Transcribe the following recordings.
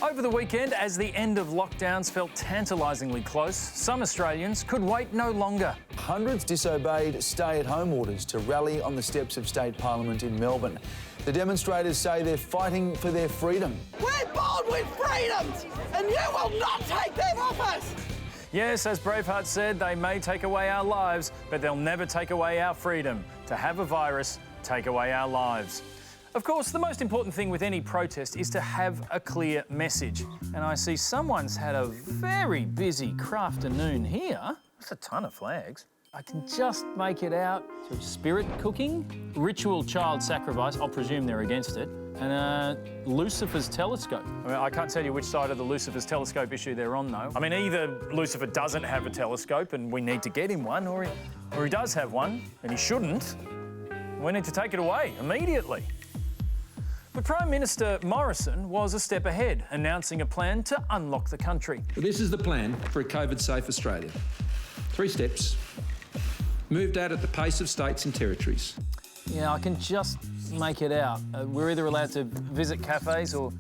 Over the weekend, as the end of lockdowns felt tantalisingly close, some Australians could wait no longer. Hundreds disobeyed stay-at-home orders to rally on the steps of State Parliament in Melbourne. The demonstrators say they're fighting for their freedom. We're born with freedoms, and you will not take them off us! Yes, as Braveheart said, they may take away our lives, but they'll never take away our freedom. To have a virus take away our lives. Of course, the most important thing with any protest is to have a clear message. And I see someone's had a very busy crafternoon here. That's a ton of flags. I can just make it out. So spirit cooking, ritual child sacrifice, I'll presume they're against it, and Lucifer's telescope. I mean, I can't tell you which side of the Lucifer's telescope issue they're on, though. I mean, either Lucifer doesn't have a telescope and we need to get him one, or he does have one and he shouldn't. We need to take it away immediately. But Prime Minister Morrison was a step ahead, announcing a plan to unlock the country. This is the plan for a COVID-safe Australia. 3 steps. Moved out at the pace of states and territories. Yeah, I can just make it out. We're either allowed to visit cafes or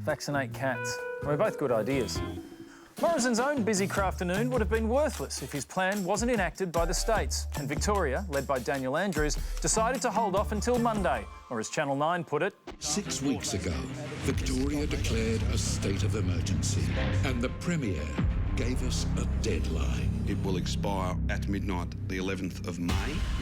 vaccinate cats. We're both good ideas. Morrison's own busy crafternoon would have been worthless if his plan wasn't enacted by the states. And Victoria, led by Daniel Andrews, decided to hold off until Monday, or as Channel 9 put it... 6 weeks ago, Victoria declared a state of emergency, and the Premier gave us a deadline. It will expire at midnight, the 11th of May.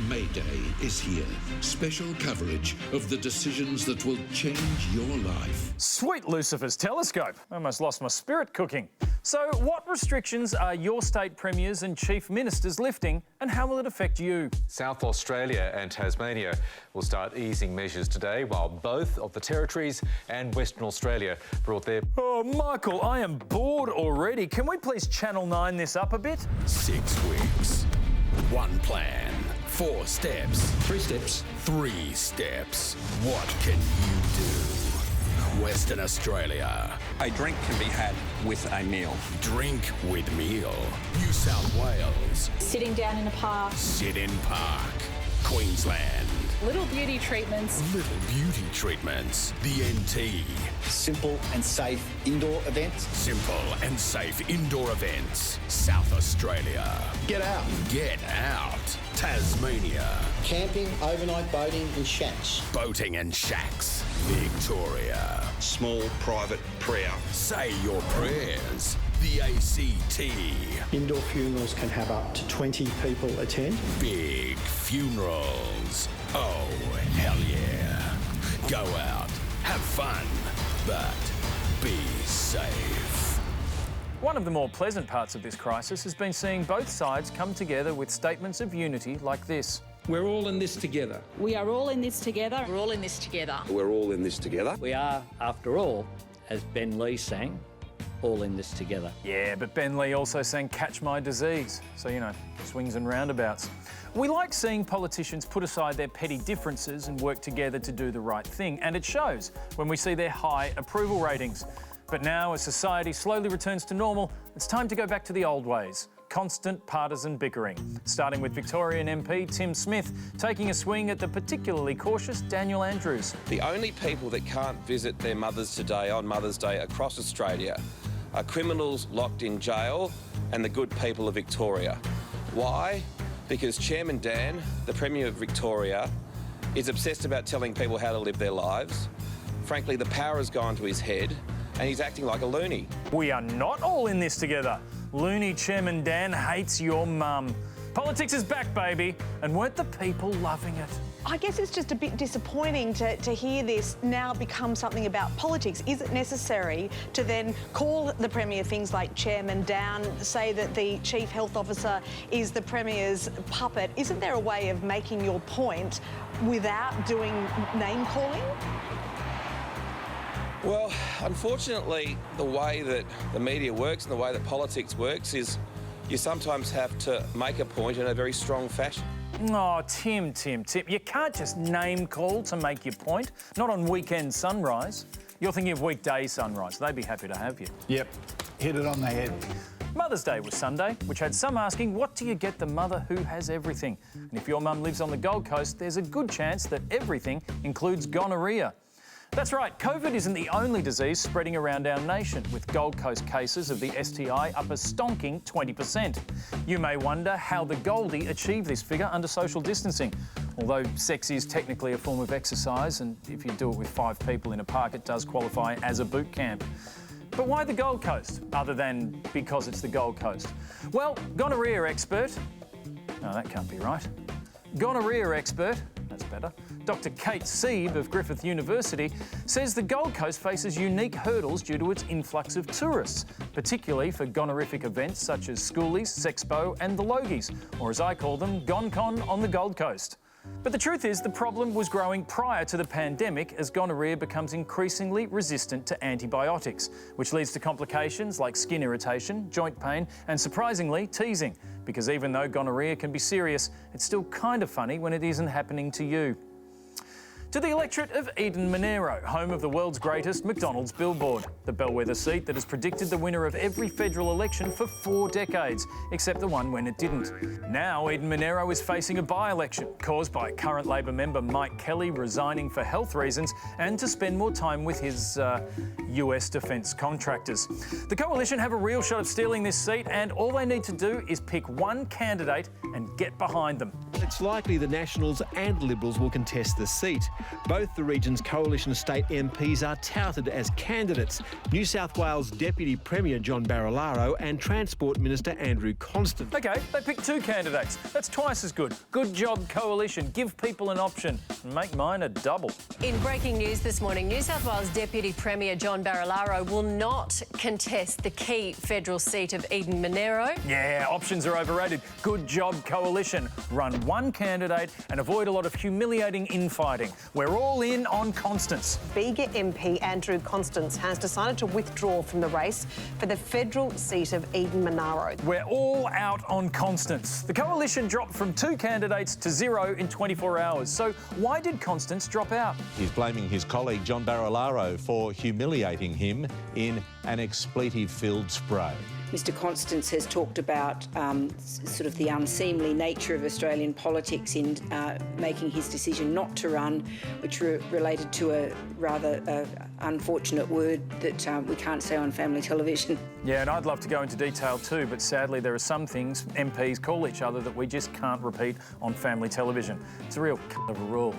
May Day is here. Special coverage of the decisions that will change your life. Sweet Lucifer's telescope. I almost lost my spirit cooking. So what restrictions are your state premiers and chief ministers lifting, and how will it affect you? South Australia and Tasmania will start easing measures today, while both of the territories and Western Australia brought their... Oh, Michael, I am bored already. Can we please Channel 9 this up a bit? 6 weeks, 1 plan, 4 steps. 3 steps. 3 steps. What can you do? Western Australia. A drink can be had with a meal. Drink with meal. New South Wales. Sitting down in a park. Sit in park. Queensland. Little beauty treatments. Little beauty treatments. The NT. Simple and safe indoor events. Simple and safe indoor events. South Australia. Get out. Get out. Tasmania. Camping, overnight boating and shacks. Boating and shacks. Victoria. Small private prayer. Say your prayers. The ACT. Indoor funerals can have up to 20 people attend. Big funerals. Oh, hell yeah. Go out, have fun, but be safe. One of the more pleasant parts of this crisis has been seeing both sides come together with statements of unity like this. We're all in this together. We are all in this together. We're all in this together. We're all in this together. We are, after all, as Ben Lee sang, all in this together. Yeah, but Ben Lee also sang Catch My Disease. So, you know, swings and roundabouts. We like seeing politicians put aside their petty differences and work together to do the right thing, and it shows when we see their high approval ratings. But now, as society slowly returns to normal, it's time to go back to the old ways. Constant partisan bickering, starting with Victorian MP Tim Smith taking a swing at the particularly cautious Daniel Andrews. The only people that can't visit their mothers today on Mother's Day across Australia are criminals locked in jail and the good people of Victoria. Why? Because Chairman Dan, the Premier of Victoria, is obsessed about telling people how to live their lives. Frankly, the power has gone to his head and he's acting like a loony. We are not all in this together. Loony Chairman Dan hates your mum. Politics is back, baby, and weren't the people loving it? I guess it's just a bit disappointing to hear this now become something about politics. Is it necessary to then call the Premier things like Chairman down, say that the Chief Health Officer is the Premier's puppet? Isn't there a way of making your point without doing name-calling? Well, unfortunately, the way that the media works and the way that politics works is you sometimes have to make a point in a very strong fashion. Oh, Tim, you can't just name call to make your point. Not on Weekend Sunrise. You're thinking of Weekday Sunrise. They'd be happy to have you. Yep, hit it on the head. Mother's Day was Sunday, which had some asking, what do you get the mother who has everything? And if your mum lives on the Gold Coast, there's a good chance that everything includes gonorrhea. That's right, COVID isn't the only disease spreading around our nation, with Gold Coast cases of the STI up a stonking 20%. You may wonder how the Goldie achieved this figure under social distancing. Although sex is technically a form of exercise, and if you do it with 5 people in a park, it does qualify as a boot camp. But why the Gold Coast, other than because it's the Gold Coast? Well, gonorrhea expert... No, that can't be right. Gonorrhea expert, that's better, Dr Kate Sieb of Griffith University says the Gold Coast faces unique hurdles due to its influx of tourists, particularly for gonorific events such as Schoolies, Sexpo and the Logies, or as I call them, GonCon on the Gold Coast. But the truth is the problem was growing prior to the pandemic as gonorrhea becomes increasingly resistant to antibiotics, which leads to complications like skin irritation, joint pain and, surprisingly, teasing. Because even though gonorrhea can be serious, it's still kind of funny when it isn't happening to you. To the electorate of Eden-Monaro, home of the world's greatest McDonald's billboard, the bellwether seat that has predicted the winner of every federal election for 4 decades, except the one when it didn't. Now Eden-Monaro is facing a by-election caused by current Labor member Mike Kelly resigning for health reasons and to spend more time with his US defence contractors. The Coalition have a real shot of stealing this seat, and all they need to do is pick one candidate and get behind them. It's likely the Nationals and Liberals will contest the seat. Both the region's coalition state MPs are touted as candidates. New South Wales Deputy Premier John Barilaro and Transport Minister Andrew Constant. OK, they picked 2 candidates. That's twice as good. Good job, Coalition. Give people an option. Make mine a double. In breaking news this morning, New South Wales Deputy Premier John Barilaro will not contest the key federal seat of Eden-Monaro. Yeah, options are overrated. Good job, Coalition. Run one candidate and avoid a lot of humiliating infighting. We're all in on Constance. Bega MP Andrew Constance has decided to withdraw from the race for the federal seat of Eden-Monaro. We're all out on Constance. The Coalition dropped from 2 candidates to 0 in 24 hours. So why did Constance drop out? He's blaming his colleague John Barilaro for humiliating him in an expletive-filled spray. Mr Constance has talked about sort of the unseemly nature of Australian politics in making his decision not to run, which related to a rather unfortunate word that we can't say on family television. Yeah, and I'd love to go into detail too, but sadly there are some things MPs call each other that we just can't repeat on family television. It's a real of a rule.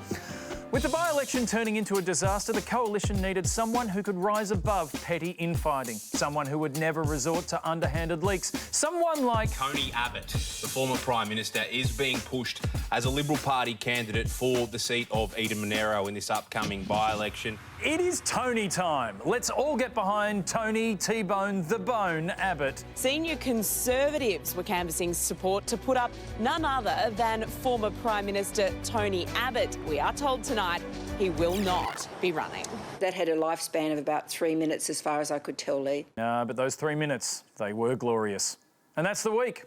With the by-election turning into a disaster, the Coalition needed someone who could rise above petty infighting, someone who would never resort to underhanded leaks, someone like Tony Abbott, the former Prime Minister, is being pushed as a Liberal Party candidate for the seat of Eden-Monaro in this upcoming by-election. It is Tony time. Let's all get behind Tony T-Bone the Bone Abbott. Senior Conservatives were canvassing support to put up none other than former Prime Minister Tony Abbott. We are told tonight he will not be running. That had a lifespan of about 3 minutes as far as I could tell, Lee. But those 3 minutes, they were glorious. And that's the week.